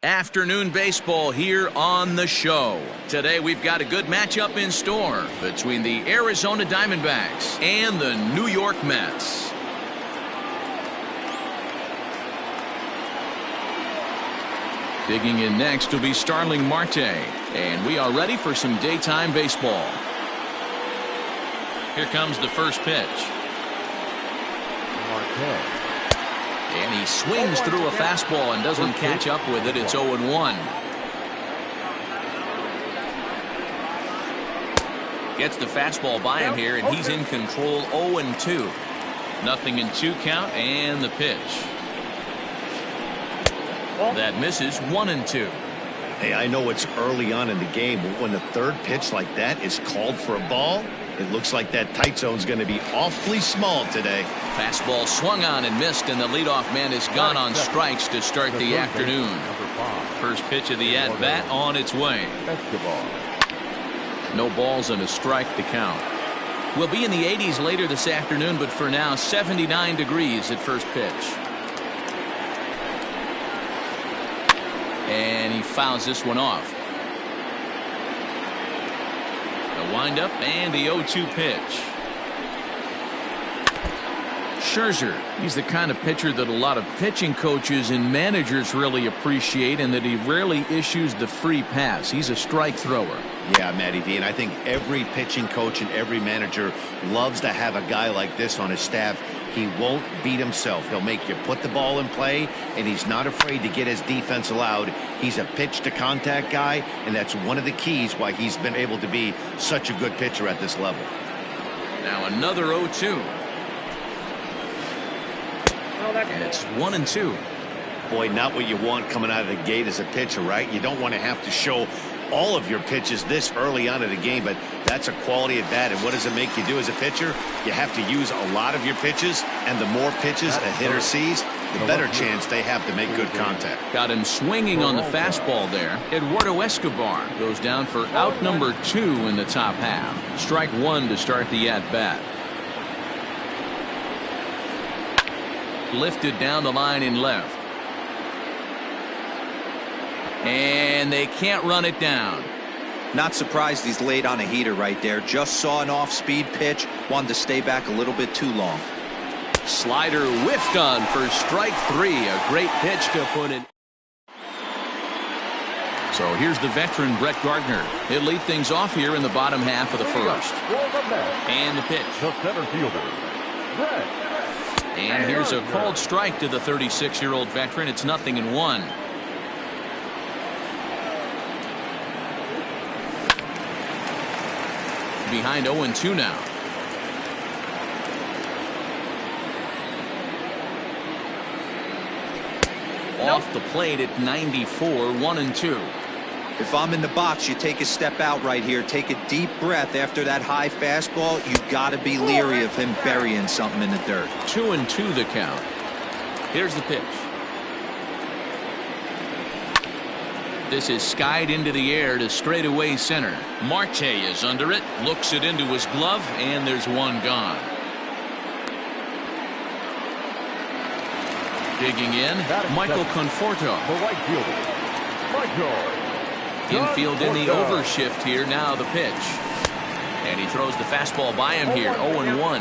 Afternoon baseball here on the show. Today we've got a good matchup in store between the Arizona Diamondbacks and the New York Mets. Digging in next will be Starling Marte, and we are ready for some daytime baseball. Here comes the first pitch. Marte. And he swings through a fastball and doesn't catch up with it. It's 0-1. Gets the fastball by him here, and he's in control. 0-2. Nothing in 2 count, and the pitch. That misses. 1-2. Hey, I know it's early on in the game, but when the third pitch like that is called for a ball, it looks like that tight zone's going to be awfully small today. Fastball swung on and missed, and the leadoff man is gone on strikes to start the afternoon. First pitch of the at-bat on its way. No balls and a strike to count. We'll be in the 80s later this afternoon, but for now, 79 degrees at first pitch. And he fouls this one off. The windup and the 0-2 pitch. Scherzer, he's the kind of pitcher that a lot of pitching coaches and managers really appreciate, and that he rarely issues the free pass. He's a strike thrower. Yeah, Matty V, and I think every pitching coach and every manager loves to have a guy like this on his staff. He won't beat himself. He'll make you put the ball in play, and he's not afraid to get his defense allowed. He's a pitch-to-contact guy, and that's one of the keys why he's been able to be such a good pitcher at this level. Now another 0-2. And it's 1-2. Boy, not what you want coming out of the gate as a pitcher, right? You don't want to have to show all of your pitches this early on in the game, but that's a quality at bat. And what does it make you do as a pitcher? You have to use a lot of your pitches, and the more pitches a hitter sees, the better chance they have to make good contact. Got him swinging on the fastball there. Eduardo Escobar goes down for out number 2 in the top half. Strike 1 to start the at-bat. Lifted down the line in left. And they can't run it down. Not surprised he's laid on a heater right there. Just saw an off-speed pitch. Wanted to stay back a little bit too long. Slider whiffed on for strike 3. A great pitch to put it. So here's the veteran Brett Gardner. He'll lead things off here in the bottom half of the first. And the pitch. The center fielder, Brett. And here's a called strike to the 36-year-old veteran. It's 0-1. Behind 0-2 now. Off the plate at 94, 1-2. If I'm in the box, you take a step out right here. Take a deep breath after that high fastball. You got to be leery of him burying something in the dirt. 2-2 the count. Here's the pitch. This is skied into the air to straightaway center. Marte is under it, looks it into his glove, and there's one gone. Digging in, Michael Conforto. The right fielder, Michael. Infield in the overshift here. Now the pitch. And he throws the fastball by him here. 0-1.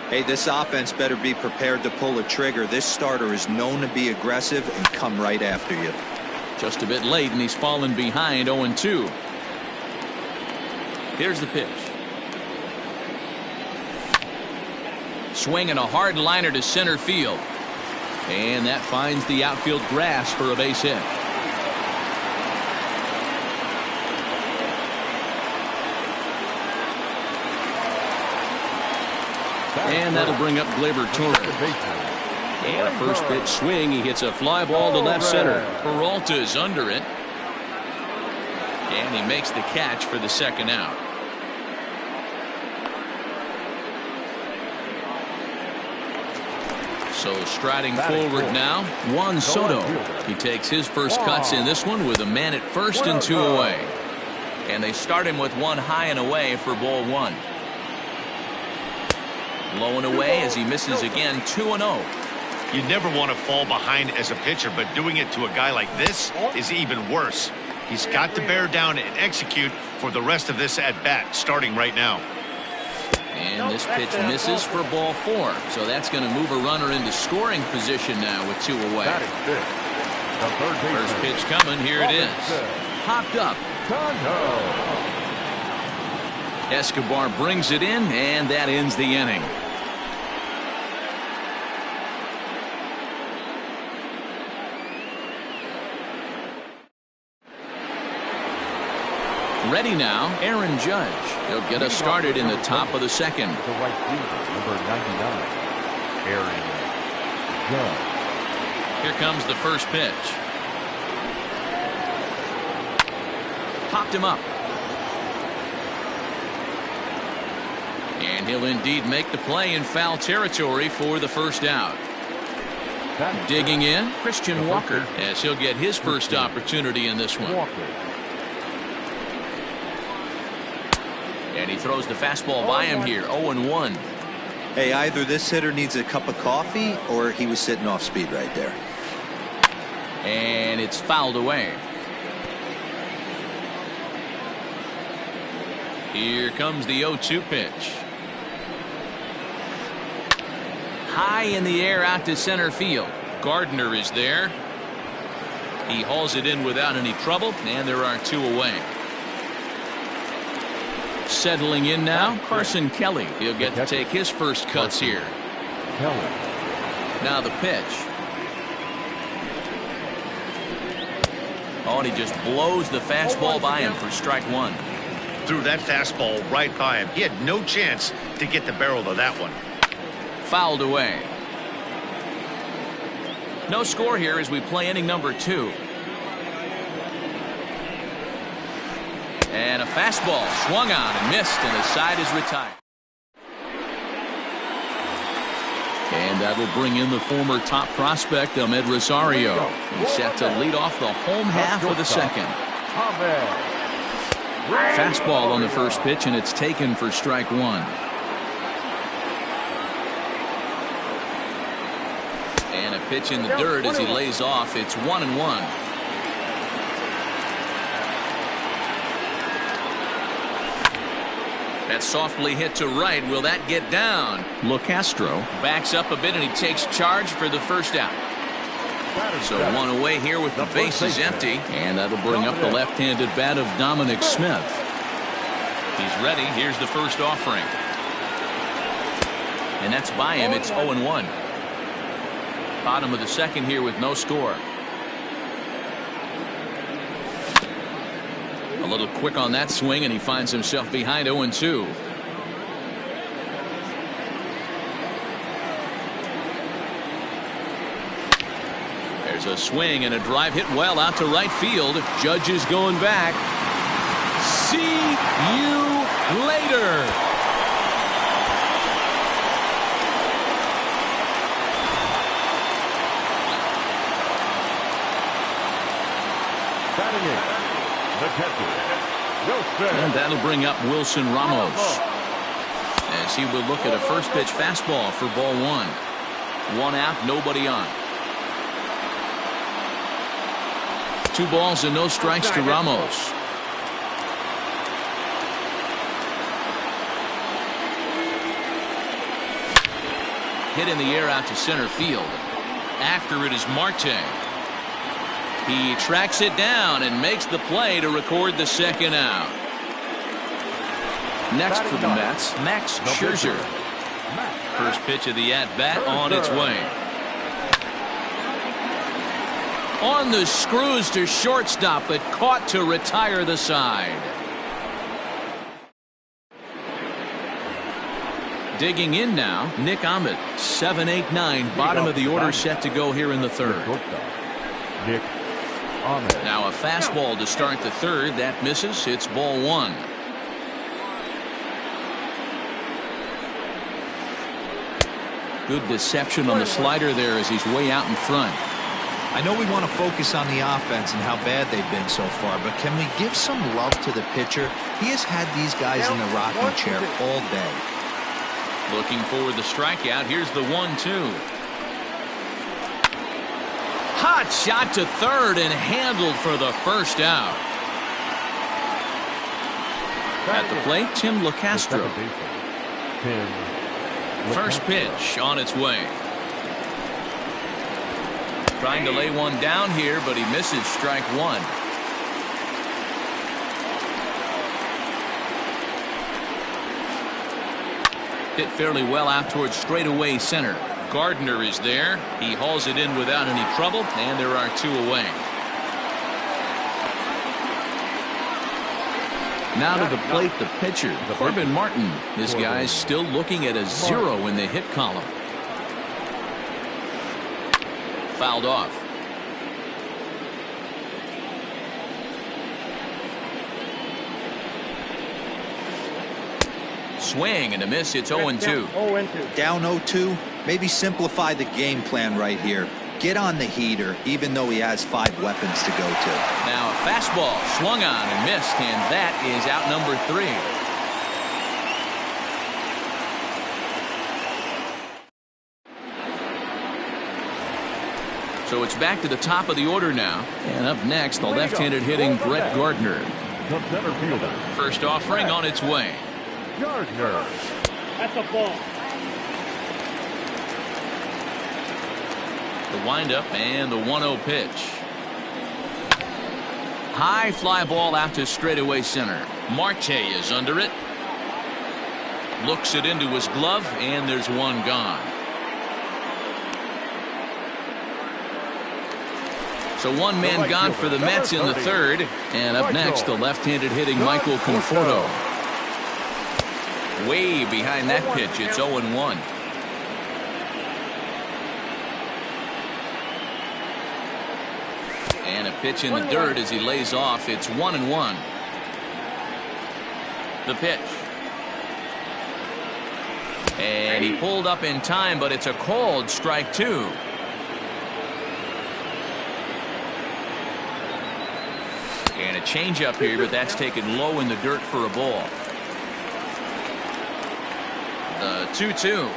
Hey, this offense better be prepared to pull a trigger. This starter is known to be aggressive and come right after you. Just a bit late, and he's fallen behind. 0-2. Here's the pitch. Swinging a hard liner to center field. And that finds the outfield grass for a base hit. And that'll bring up Gleyber Torres. And a first pitch swing. He hits a fly ball to left center. Peralta's under it. And he makes the catch for the second out. So striding forward now, Juan Soto. He takes his first cuts in this one with a man at first and 2 away. And they start him with one high and away for ball 1. Low and away as he misses again. 2-0. You never want to fall behind as a pitcher, but doing it to a guy like this is even worse. He's got to bear down and execute for the rest of this at-bat, starting right now. And this pitch misses for ball 4. So that's going to move a runner into scoring position now with 2 away. First pitch coming. Here it is. Popped up. Escobar brings it in, and that ends the inning. Ready now, Aaron Judge. He'll get us started in the top of the second. The right fielder, number 99, Aaron Judge. Here comes the first pitch. Popped him up. And he'll indeed make the play in foul territory for the first out. Digging in, Christian Walker, as he'll get his first opportunity in this one. And he throws the fastball by him here, 0-1. Hey, either this hitter needs a cup of coffee or he was sitting off speed right there. And it's fouled away. Here comes the 0-2 pitch. High in the air out to center field. Gardner is there. He hauls it in without any trouble, and there are 2 away. Settling in now, Carson Kelly. He'll get to take his first cuts here. Now the pitch. Oh, and he just blows the fastball by him for strike 1. Threw that fastball right by him. He had no chance to get the barrel of that one. Fouled away. No score here as we play inning number 2. And a fastball swung on and missed, and the side is retired. And that will bring in the former top prospect, Ahmed Rosario. He's set to lead off the home half of the second. Fastball on the first pitch, and it's taken for strike 1. And a pitch in the dirt as he lays off. It's 1-1. That's softly hit to right. Will that get down? LeCastro backs up a bit, and he takes charge for the first out. So 1 away here with the bases empty. And that'll bring up the left-handed bat of Dominic Smith. He's ready. Here's the first offering. And that's by him. It's 0-1. Bottom of the second here with no score. A little quick on that swing, and he finds himself behind 0-2. There's a swing and a drive hit well out to right field. Judge is going back. See you later. Batting in, the catcher, Wilson. And that'll bring up Wilson Ramos, as he will look at a first pitch fastball for ball 1. 1 out, nobody on. 2 balls and no strikes to Ramos. Hit in the air out to center field. After it is Marte. He tracks it down and makes the play to record the second out. Next for the Mets, Max Scherzer. First pitch of the at-bat on its way. On the screws to shortstop, but caught to retire the side. Digging in now, Nick Ahmed. 7, 8, 9, bottom of the order set to go here in the third. Nick Ahmed. Now a fastball to start the third. That misses. It's ball 1. Good deception on the slider there as he's way out in front. I know we want to focus on the offense and how bad they've been so far, but can we give some love to the pitcher? He has had these guys in the rocking chair all day. Looking for the strikeout. Here's the 1-2. Hot shot to third and handled for the first out. At the plate, Tim LeCastro. First pitch on its way. Trying to lay one down here, but he misses strike one. Hit fairly well out towards straightaway center. Gardner is there. He hauls it in without any trouble, and there are two away. Now to the plate, the pitcher, Corbin Martin. This guy's still looking at a 0 in the hit column. Fouled off. Swing and a miss. It's 0-2. Down 0-2. Maybe simplify the game plan right here. Get on the heater, even though he has 5 weapons to go to. Now a fastball swung on and missed, and that is out number 3. So it's back to the top of the order now. And up next, the left-handed hitting Brett Gardner. First offering on its way. Gardner. That's a ball. The windup and the 1-0 pitch. High fly ball out to straightaway center. Marte is under it. Looks it into his glove, and there's one gone. So one man gone for the Mets in the third. And up next, the left-handed hitting Michael Conforto. Way behind that pitch. It's 0-1. And a pitch in the dirt as he lays off. It's 1-1. The pitch. And he pulled up in time, but it's a called strike 2. And a changeup here, but that's taken low in the dirt for a ball. The 2-2.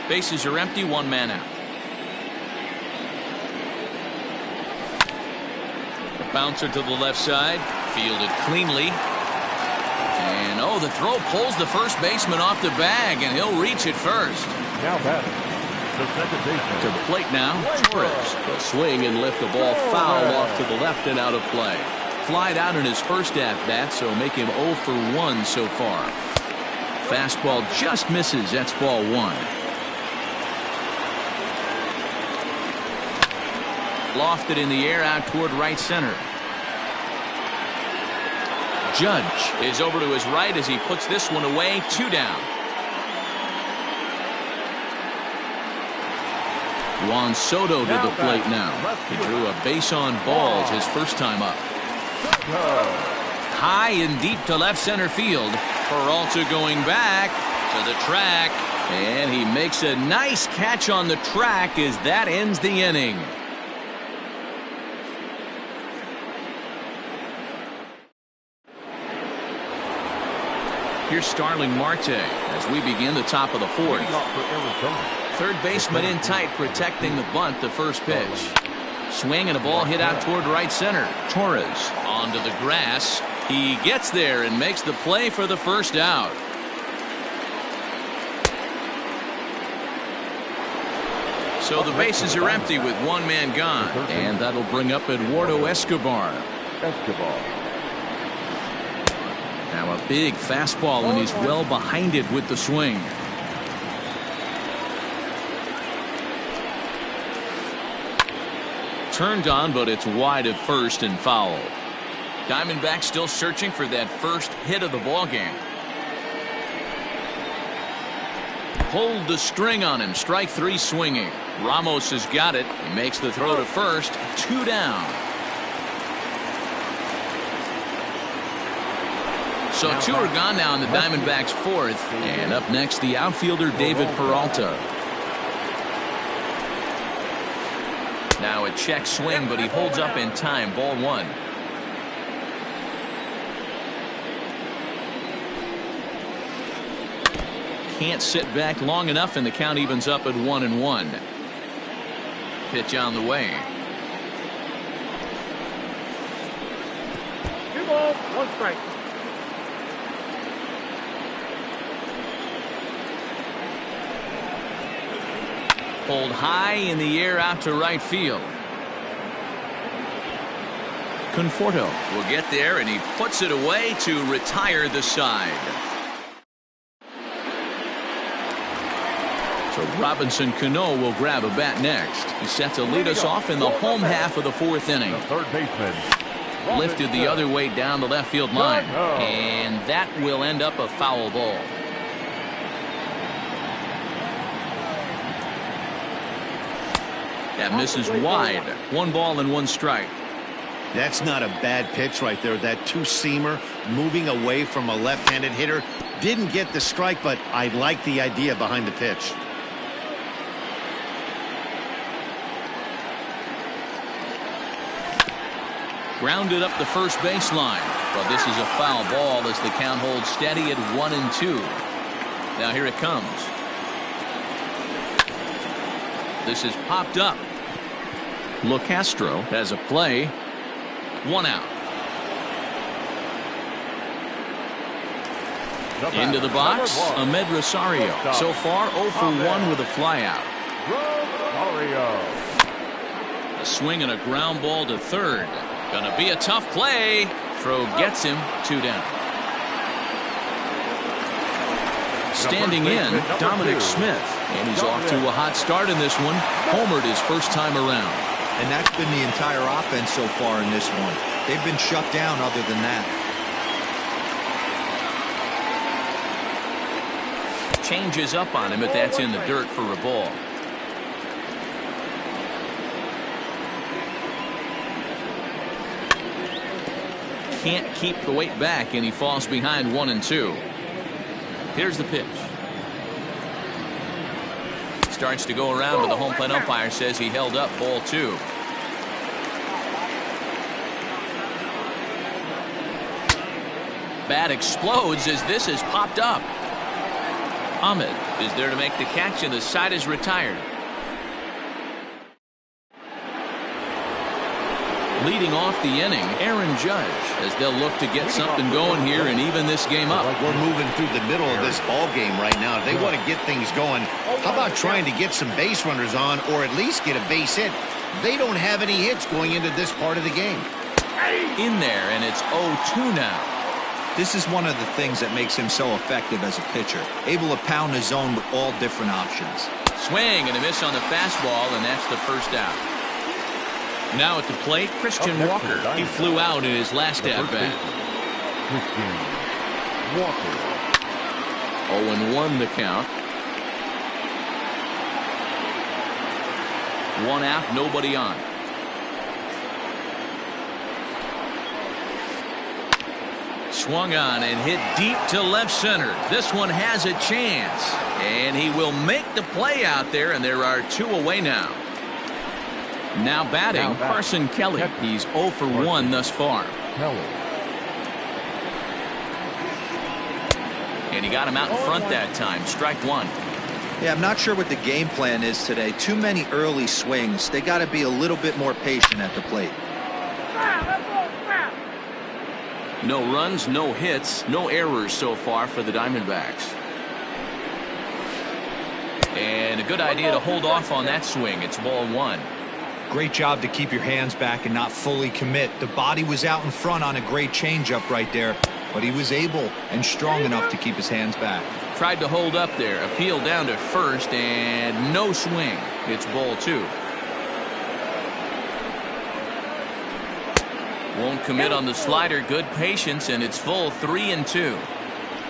Bases are empty, one man out. The bouncer to the left side, fielded cleanly. And oh, the throw pulls the first baseman off the bag, and he'll reach it first. Now batting, the second baseman. To the plate now, Torres. The swing and lift the ball foul off to the left and out of play. Flied out in his first at-bat, so make him 0 for 1 so far. Fastball just misses. That's ball 1. Lofted in the air out toward right center. Judge is over to his right as he puts this one away. 2 down. Juan Soto to the plate now. He drew a base on balls his first time up. High and deep to left center field. Peralta going back to the track. And he makes a nice catch on the track as that ends the inning. Here's Starling Marte as we begin the top of the 4th. Third baseman in tight, protecting the bunt, the first pitch. Swing and a ball hit out toward right center. Torres onto the grass. He gets there and makes the play for the first out. So the bases are empty with one man gone. And that'll bring up Eduardo Escobar. Now a big fastball, and he's well behind it with the swing. Turned on, but it's wide at first and foul. Diamondbacks still searching for that first hit of the ball game. Pulled the string on him. Strike 3 swinging. Ramos has got it. He makes the throw to first. 2 down. So 2 are gone now in the Diamondbacks' 4th. And up next, the outfielder David Peralta. Now a check swing, but he holds up in time. Ball 1. can't sit back long enough, and the count evens up at 1-1. Pitch on the way. 2 balls, 1 strike. Pulled high in the air out to right field. Conforto will get there, and he puts it away to retire the side. So Robinson Cano will grab a bat next. He's set to lead us off in the home half of the 4th inning. The third baseman. Lifted the other way down the left field line, and that will end up a foul ball. That misses wide. 1 ball and 1 strike. That's not a bad pitch right there. That two-seamer moving away from a left-handed hitter. Didn't get the strike, but I like the idea behind the pitch. Grounded up the first baseline, but this is a foul ball as the count holds steady at 1-2. Now here it comes. This is popped up. LeCastro has a play. 1 out. Into the box, Ahmed Rosario. So far 0 for 1 with a flyout. A swing and a ground ball to third. Gonna be a tough play. Throw gets him. 2 down. Standing in, Dominic Smith. And he's off to a hot start in this one. Homered his first time around. And that's been the entire offense so far in this one. They've been shut down other than that. Changes up on him, but that's in the dirt for a ball. Can't keep the weight back, and he falls behind 1-2. Here's the pitch. Starts to go around, but the home plate umpire says he held up. Ball 2. Bat explodes as this is popped up. Ahmed is there to make the catch, and the side is retired. Leading off the inning, Aaron Judge, as they'll look to get something going here and even this game up. We're moving through the middle of this ball game right now. If they want to get things going, how about trying to get some base runners on, or at least get a base hit? They don't have any hits going into this part of the game. In there, and it's 0-2 now. This is one of the things that makes him so effective as a pitcher. Able to pound the zone with all different options. Swing and a miss on the fastball, and that's the first out. Now at the plate, Christian Walker. He flew out in his last at-bat. Christian Walker. 0-1 the count. 1 out, nobody on. Swung on and hit deep to left center. This one has a chance, and he will make the play out there, and there are 2 away now. Now batting, Carson Kelly. He's 0 for 1 thus far. And he got him out in front that time. Strike 1. Yeah, I'm not sure what the game plan is today. Too many early swings. They got to be a little bit more patient at the plate. No runs, no hits, no errors so far for the Diamondbacks. And a good idea to hold off on that swing. It's ball 1. Great job to keep your hands back and not fully commit. The body was out in front on a great changeup right there, but he was able and strong enough to keep his hands back. Tried to hold up there. Appeal down to first, and no swing. It's ball 2. Won't commit on the slider. Good patience, and it's full 3-2.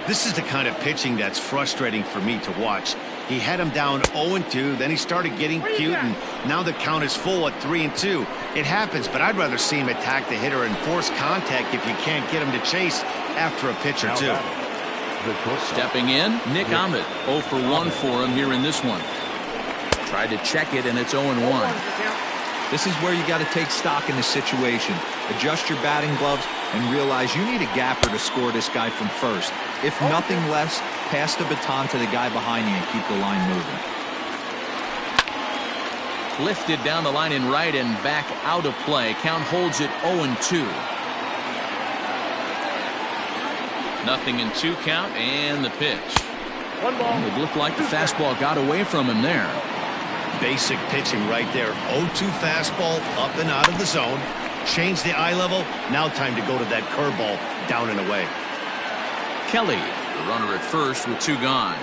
This is the kind of pitching that's frustrating for me to watch. He had him down 0-2, then he started getting cute, and now the count is full at 3-2. It happens, but I'd rather see him attack the hitter and force contact if you can't get him to chase after a pitch or 2. Stepping in, Nick Ahmed. 0 for 1 for him here in this one. Tried to check it, and it's 0-1. This is where you got to take stock in the situation. Adjust your batting gloves and realize you need a gapper to score this guy from first. If nothing less, pass the baton to the guy behind you and keep the line moving. Lifted down the line in right and back out of play. Count holds it 0-2. 0-2 count and the pitch. It looked like the fastball got away from him there. Basic pitching right there. 0-2 fastball up and out of the zone. Change the eye level. Now time to go to that curveball down and away. Kelly, the runner at first with 2 gone.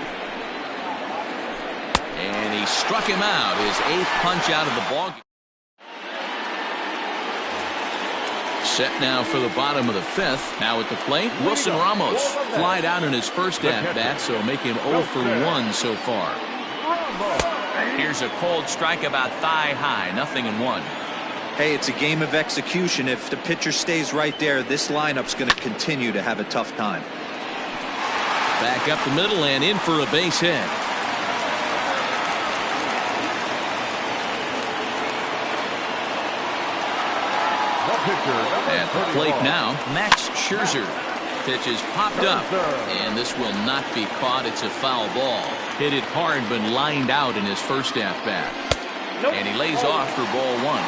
And he struck him out. His 8th punch out of the ball. Set now for the bottom of the 5th. Now at the plate, Wilson Ramos flied out in his first at-bat, so make him 0 for 1 so far. Here's a cold strike about thigh high, 0-1. Hey, it's a game of execution. If the pitcher stays right there, this lineup's going to continue to have a tough time. Back up the middle and in for a base hit. At the plate now, Max Scherzer. Pitch is popped up, and this will not be caught. It's a foul ball. Hit it hard, but lined out in his first at-bat. And he lays off for ball 1.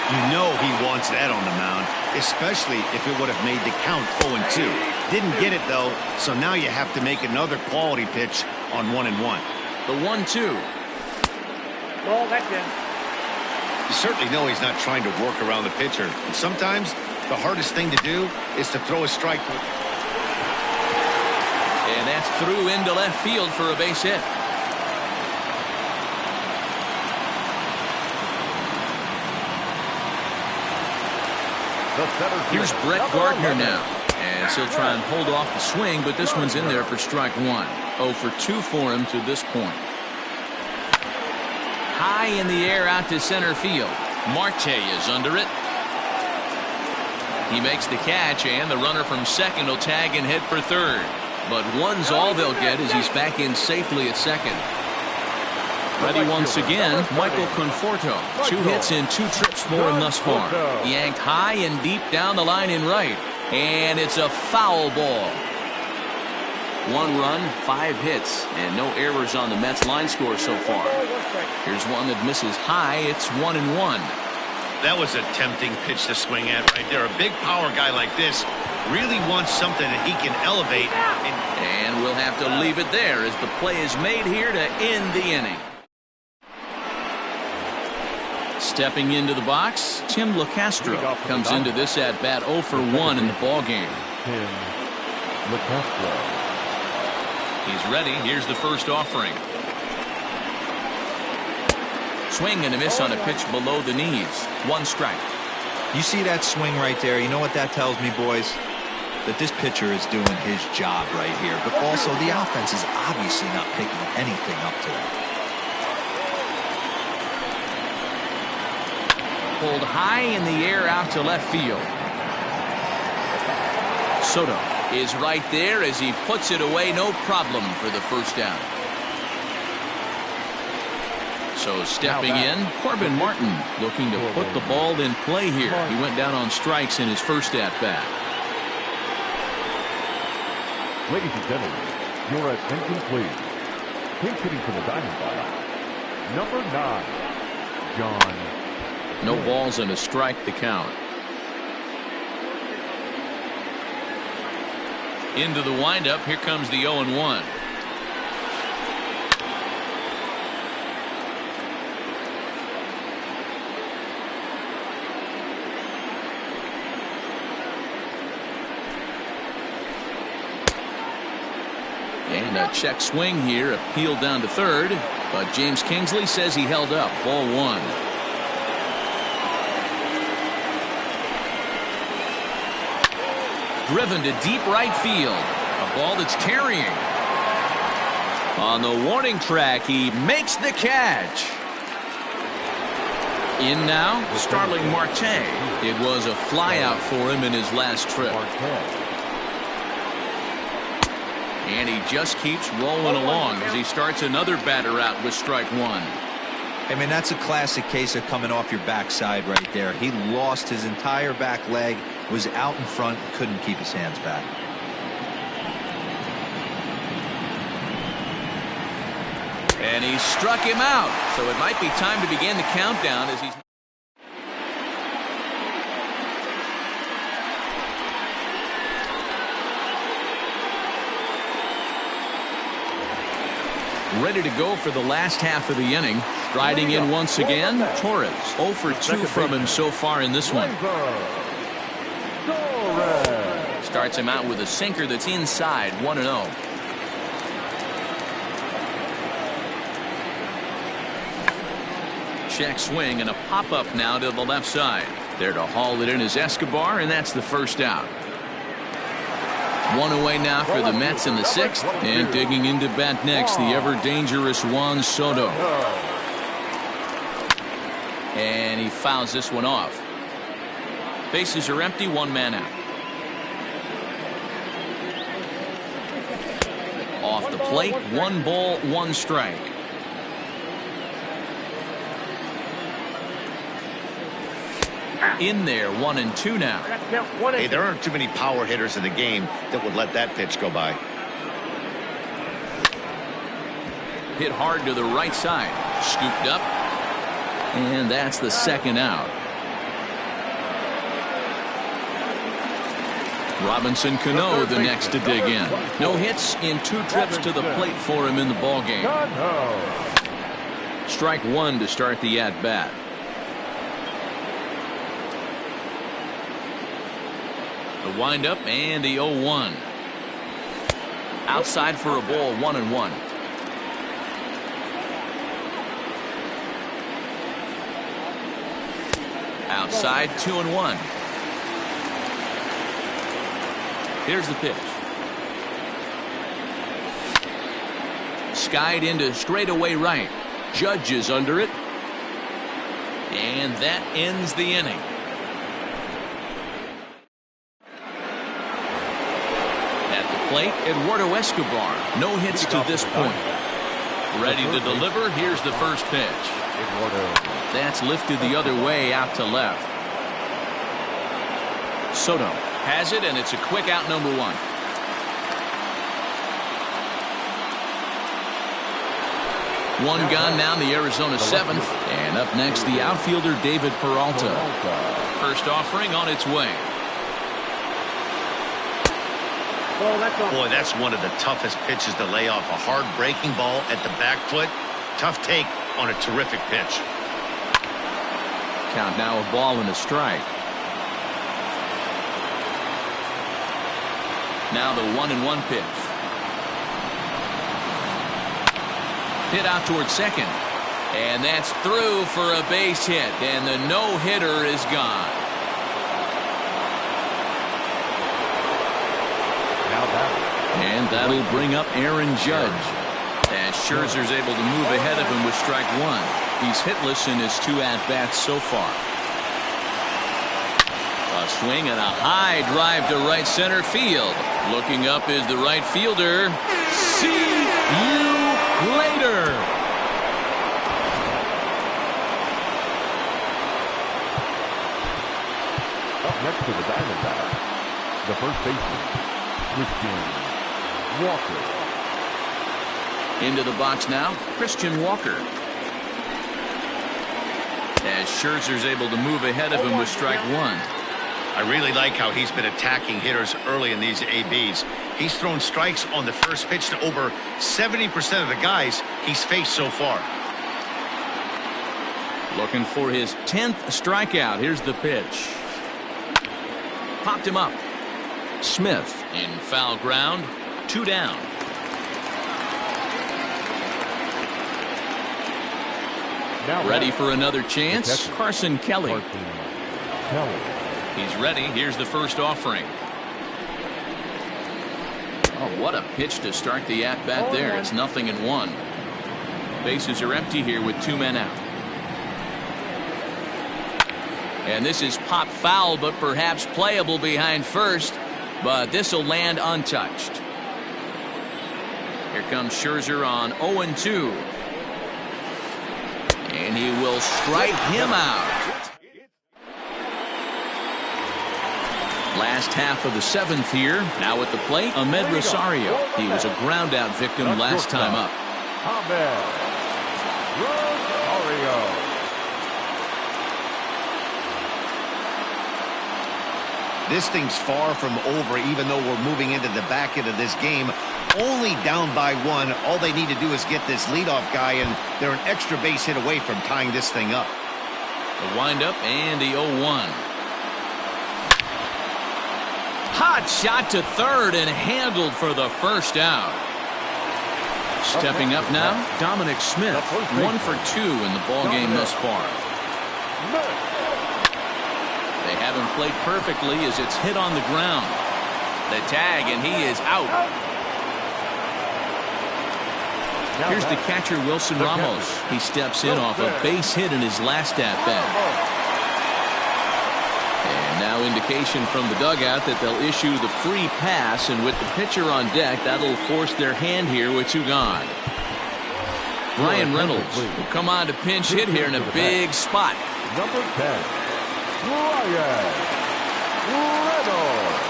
You know he wants that on the mound, especially if it would have made the count 0-2. Didn't get it, though, so now you have to make another quality pitch on 1-1. The 1-2. Ball, that's in. You certainly know he's not trying to work around the pitcher. And sometimes the hardest thing to do is to throw a strike. And that's through into left field for a base hit. Here's Brett Gardner now. As he'll try and hold off the swing, but this one's in there for strike 1. 0 for 2 for him to this point. High in the air out to center field. Marte is under it. He makes the catch, and the runner from second will tag and head for third. But one's all they'll get as he's back in safely at second. Ready once again, Michael Conforto. 2 hits in 2 trips for him thus far. Yanked high and deep down the line in right. And it's a foul ball. 1 run, 5 hits, and no errors on the Mets line score so far. Here's one that misses high. It's 1-1. That was a tempting pitch to swing at right there. A big power guy like this really wants something that he can elevate. And we'll have to leave it there as the play is made here to end the inning. Stepping into the box, Tim LeCastro comes into this at-bat 0 for 1 in the ballgame. Tim LeCastro. He's ready. Here's the first offering. Swing and a miss on a pitch below the knees. 1 strike. You see that swing right there? You know what that tells me, boys? That this pitcher is doing his job right here. But also the offense is obviously not picking anything up today. Pulled high in the air out to left field. Soto is right there as he puts it away, no problem for the first down. So stepping in, Corbin Martin looking to put the ball in play here. He went down on strikes in his first at-bat. Ladies and gentlemen, your attention please. Pinch hitting for the Diamondbacks, number 9, John. No balls and a strike to count. Into the windup, here comes the 0-1. And a check swing here, appealed down to third, but James Kingsley says he held up. Ball 1. Driven to deep right field. A ball that's carrying. On the warning track, he makes the catch. In now, Starling Marte. It was a flyout for him in his last trip. And he just keeps rolling along as he starts another batter out with strike 1. I mean, that's a classic case of coming off your backside right there. He lost his entire back leg, was out in front, couldn't keep his hands back. he struck him out. So it might be time to begin the countdown as he's... ready to go for the last half of the inning. Striding in once again, Torres. 0 for 2 from him so far in this one. Starts him out with a sinker that's inside, 1-0. Check swing and a pop-up now to the left side. There to haul it in is Escobar, and that's the first out. One away now for the Mets in the 6th, and digging into bat next, the ever-dangerous Juan Soto. And he fouls this one off. Bases are empty, 1 man out. Off the plate, 1 ball, 1 strike. In there, 1-2 now. Hey, there aren't too many power hitters in the game that would let that pitch go by. Hit hard to the right side. Scooped up. And that's the 2nd out. Robinson Cano the next to dig in. No hits in 2 trips to the plate for him in the ballgame. Strike 1 to start the at-bat. The windup and the 0-1. Outside for a ball, 1-1. Outside, 2-1. Here's the pitch. Skied into straightaway right. Judge is under it. And that ends the inning. Plate, Eduardo Escobar. No hits to this point. Ready to deliver. Here's the first pitch. That's lifted the other way out to left. Soto has it, and it's a quick out, number 1. One gone now in the Arizona 7th. And up next, the outfielder David Peralta. First offering on its way. Boy, that's one of the toughest pitches to lay off. A hard breaking ball at the back foot. Tough take on a terrific pitch. Count now, a ball and a strike. Now the 1-1 pitch. Hit out towards second. And that's through for a base hit. And the no-hitter is gone. And that'll bring up Aaron Judge. As Scherzer's able to move ahead of him with strike 1. He's hitless in his 2 at-bats so far. A swing and a high drive to right center field. Looking up is the right fielder. See you later. Up next to the Diamondbacks, the first baseman, Christian Walker. Into the box now, Christian Walker. As Scherzer's able to move ahead of him with strike 1. I really like how he's been attacking hitters early in these ABs. He's thrown strikes on the first pitch to over 70% of the guys he's faced so far. Looking for his 10th strikeout. Here's the pitch. Popped him up. Smith in foul ground. 2 down. Now ready for another chance. Carson Kelly. He's ready. Here's the first offering. Oh, what a pitch to start the at-bat there. It's 0-1. Bases are empty here with 2 men out. And this is pop foul, but perhaps playable behind first. But this will land untouched. Here comes Scherzer on 0-2. And he will strike him out. Last half of the 7th here. Now at the plate, Ahmed Rosario. He was a ground out victim last time up. Rosario. This thing's far from over, even though we're moving into the back end of this game. Only down by one. All they need to do is get this leadoff guy, and they're an extra base hit away from tying this thing up. The windup and the 0-1. Hot shot to third and handled for the first out. Stepping up now, Dominic Smith. 1 for 2 in the ballgame thus far. They haven't played perfectly as it's hit on the ground. The tag, and he is out. Here's the catcher, Wilson Ramos. He steps in off a base hit in his last at-bat. And now indication from the dugout that they'll issue the free pass, and with the pitcher on deck, that'll force their hand here with 2 gone. Brian Reynolds will come on to pinch hit here in a big spot. Number 10, Brian Reynolds.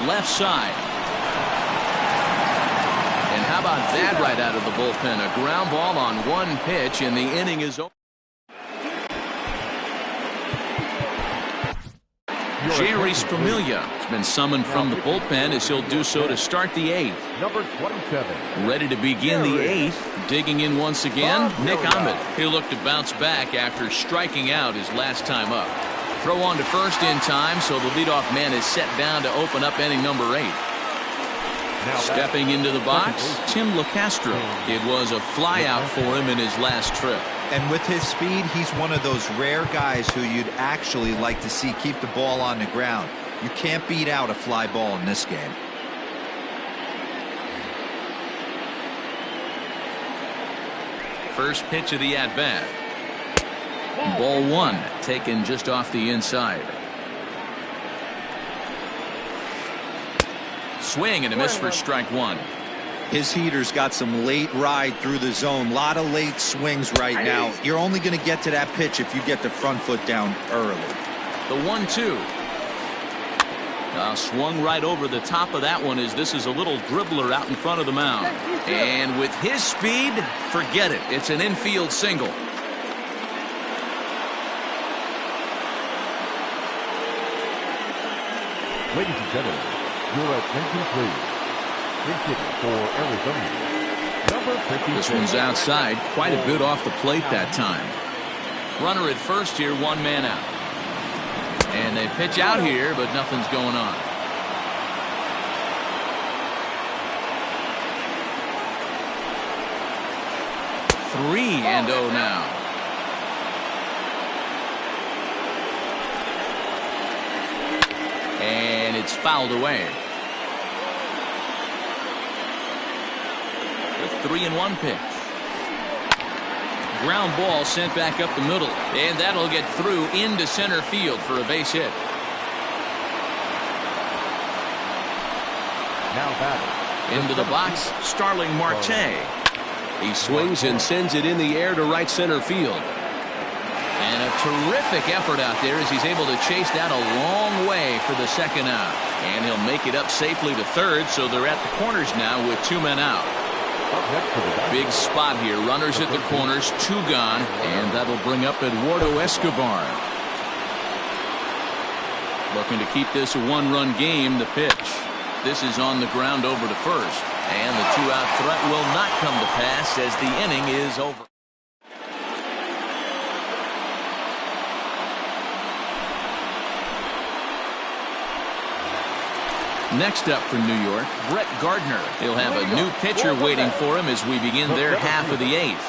Left side. And how about that right out of the bullpen? A ground ball on 1 pitch, and the inning is over. Jeurys Familia has been summoned from the bullpen as he'll do so to start the 8th. Number 27. Ready to begin the 8th. Digging in once again, Nick Ahmed. He'll look to bounce back after striking out his last time up. Throw on to first in time, so the leadoff man is set down to open up inning number 8. Stepping into the box, Tim LeCastro. It was a flyout for him in his last trip. And with his speed, he's one of those rare guys who you'd actually like to see keep the ball on the ground. You can't beat out a fly ball in this game. First pitch of the at-bat. Ball 1, taken just off the inside. Swing and a miss for strike 1. His heater's got some late ride through the zone. A lot of late swings right now. You're only going to get to that pitch if you get the front foot down early. The 1-2. Swung right over the top of that one as this is a little dribbler out in front of the mound. And with his speed, forget it. It's an infield single. Ladies and gentlemen, your attention please. Pitching for Arizona, number 56. This one's outside, quite a bit off the plate that time. Runner at first here, 1 man out. And they pitch out here, but nothing's going on. Three and 0 now. And it's fouled away. The 3-1 pitch. Ground ball sent back up the middle, and that'll get through into center field for a base hit. Now batting. Into the box, Starling Marte. He swings and sends it in the air to right center field. And a terrific effort out there as he's able to chase that a long way for the second out. And he'll make it up safely to third, so they're at the corners now with 2 men out. Big spot here. Runners at the corners, 2 gone, and that'll bring up Eduardo Escobar. Looking to keep this a 1-run game. The pitch. This is on the ground over to first, and the 2-out threat will not come to pass as the inning is over. Next up for New York, Brett Gardner. He'll have a new pitcher waiting for him as we begin their half of the 8th.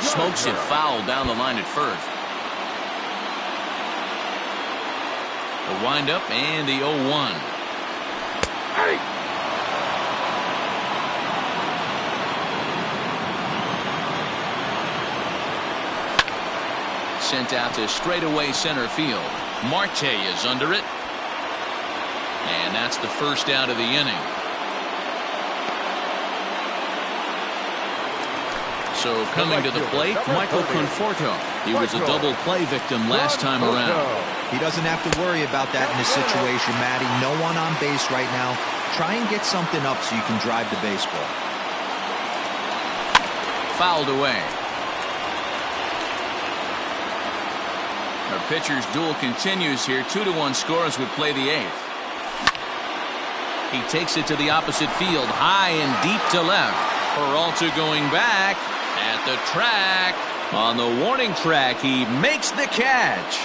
Smokes it foul down the line at first. The windup and the 0-1. Sent out to straightaway center field. Marte is under it. And that's the first out of the inning. So coming to the plate, Michael Conforto. He was a double play victim last time around. He doesn't have to worry about that in this situation, Matty. No one on base right now. Try and get something up so you can drive the baseball. Fouled away. Our pitcher's duel continues here. 2-1 score as we play the 8th. He takes it to the opposite field, high and deep to left. Peralta going back at the track. On the warning track, he makes the catch.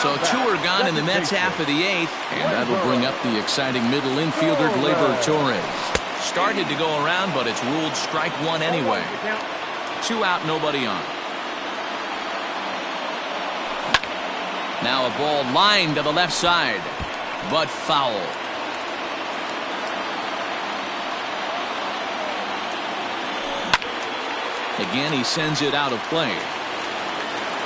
So 2 are gone in the Mets half of the 8th, and that'll bring up the exciting middle infielder, Gleyber Torres. Started to go around, but it's ruled strike 1 anyway. 2 out, nobody on. Now a ball lined to the left side, but foul. Again, he sends it out of play.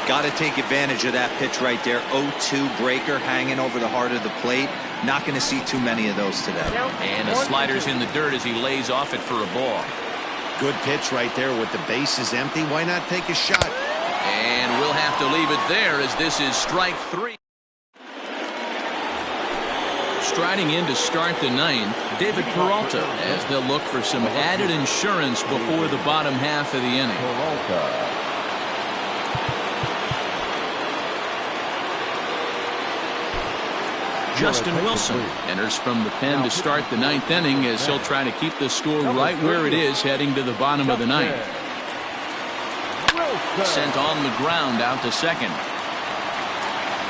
Got to take advantage of that pitch right there. 0-2 breaker hanging over the heart of the plate. Not going to see too many of those today. And the slider's in the dirt as he lays off it for a ball. Good pitch right there with the bases empty. Why not take a shot? And we'll have to leave it there as this is strike 3. Striding in to start the 9th, David Peralta, as they'll look for some added insurance before the bottom half of the inning. Justin Wilson enters from the pen to start the 9th inning as he'll try to keep the score right where it is heading to the bottom of the 9th. Sent on the ground out to second.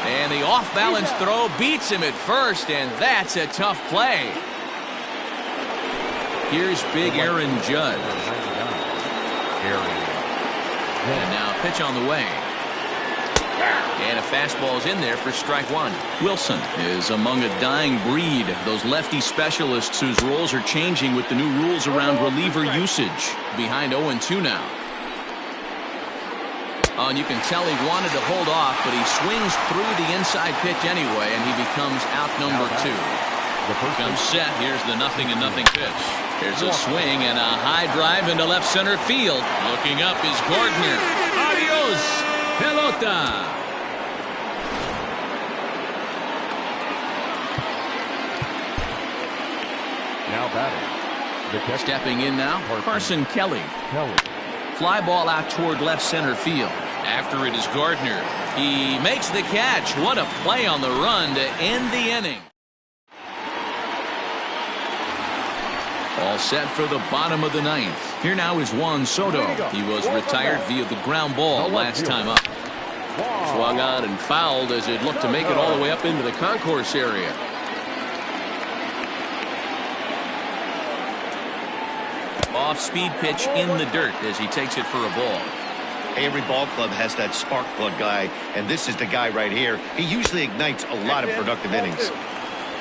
And the off-balance throw beats him at first, and that's a tough play. Here's big Aaron Judge. And now a pitch on the way. And a fastball's in there for strike 1. Wilson is among a dying breed, those lefty specialists whose roles are changing with the new rules around reliever usage. Behind 0-2 now. Oh, and you can tell he wanted to hold off, but he swings through the inside pitch anyway, and he becomes out number 2. Comes set. Here's the 0-0 pitch. There's a swing and a high drive into left center field. Looking up is Gardner. Adios, pelota. Now batting. Stepping in now, Carson Kelly. Fly ball out toward left center field. After it is Gardner. He makes the catch. What a play on the run to end the inning. All set for the bottom of the 9th. Here now is Juan Soto. He was retired via the ground ball last time up. Swung on and fouled as it looked to make it all the way up into the concourse area. Off-speed pitch in the dirt as he takes it for a ball. Every ball club has that spark plug guy, and this is the guy right here. He usually ignites a lot of productive innings.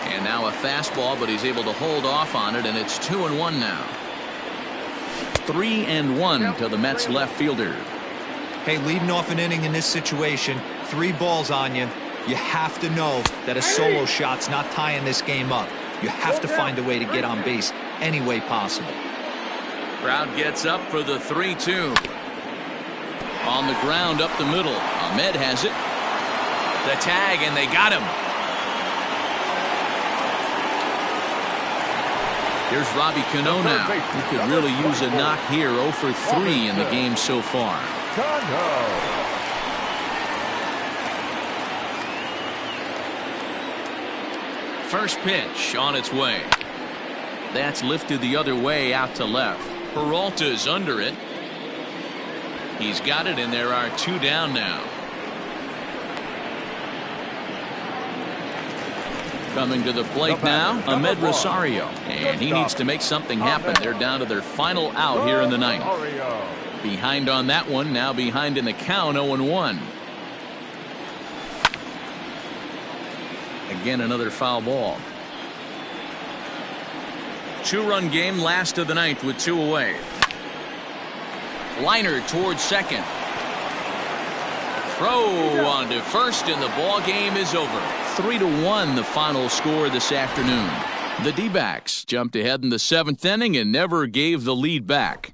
And now a fastball, but he's able to hold off on it, and it's 2-1 now. 3-1 to the Mets left fielder. Hey, leading off an inning in this situation, 3 balls on you. You have to know that a solo shot's not tying this game up. You have to find a way to get on base any way possible. Crowd gets up for the 3-2. On the ground up the middle. Ahmed has it. The tag, and they got him. Here's Robbie Cano now. He could really use a knock here. 0 for 3 in the game so far. First pitch on its way. That's lifted the other way out to left. Peralta's under it. He's got it, and there are 2 down now. Coming to the plate now, Ahmed Rosario. And he needs to make something happen. They're down to their final out here in the 9th. Behind on that one, now behind in the count, 0-1. Again, another foul ball. 2-run game, last of the 9th with 2 away. Liner towards second. Throw on to first, and the ball game is over. 3-1 the final score this afternoon. The D-backs jumped ahead in the 7th inning and never gave the lead back.